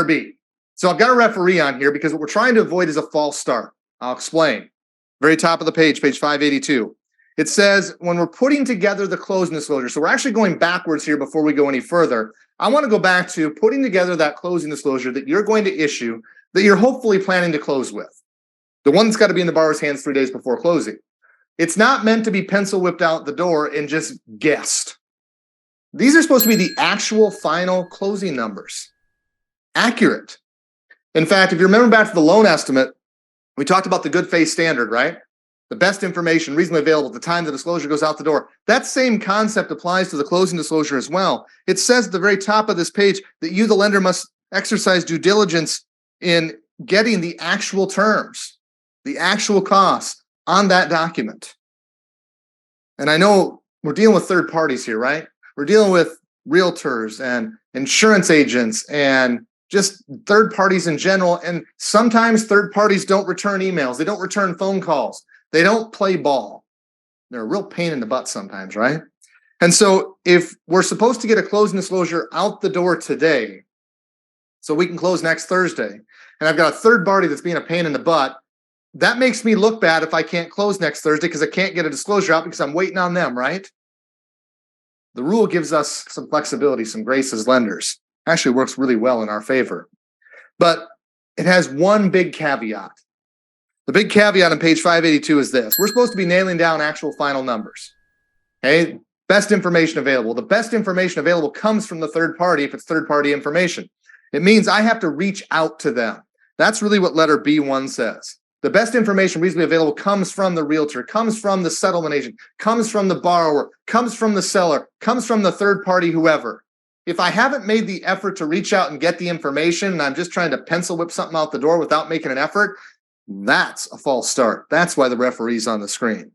B. So I've got a referee on here because what we're trying to avoid is a false start. I'll explain. Very top of the page, page 582. It says when we're putting together the closing disclosure, so we're actually going backwards here before we go any further. I want to go back to putting together that closing disclosure that you're going to issue that you're hopefully planning to close with. The one that's got to be in the borrower's hands 3 days before closing. It's not meant to be pencil whipped out the door and just guessed. These are supposed to be the actual final closing numbers. Accurate. In fact, if you remember back to the loan estimate, we talked about the good faith standard, right? The best information reasonably available at the time the disclosure goes out the door. That same concept applies to the closing disclosure as well. It says at the very top of this page that you, the lender, must exercise due diligence in getting the actual terms, the actual costs on that document. And I know we're dealing with third parties here, right? We're dealing with realtors and insurance agents and just third parties in general. And sometimes third parties don't return emails. They don't return phone calls. They don't play ball. They're a real pain in the butt sometimes, right? And so if we're supposed to get a closing disclosure out the door today, so we can close next Thursday, and I've got a third party that's being a pain in the butt, that makes me look bad if I can't close next Thursday because I can't get a disclosure out because I'm waiting on them, right? The rule gives us some flexibility, some grace as lenders. Actually works really well in our favor. But it has one big caveat. The big caveat on page 582 is this. We're supposed to be nailing down actual final numbers. Okay? Best information available. The best information available comes from the third party if it's third party information. It means I have to reach out to them. That's really what letter B1 says. The best information reasonably available comes from the realtor, comes from the settlement agent, comes from the borrower, comes from the seller, comes from the third party, whoever. If I haven't made the effort to reach out and get the information and I'm just trying to pencil whip something out the door without making an effort, that's a false start. That's why the referee's on the screen.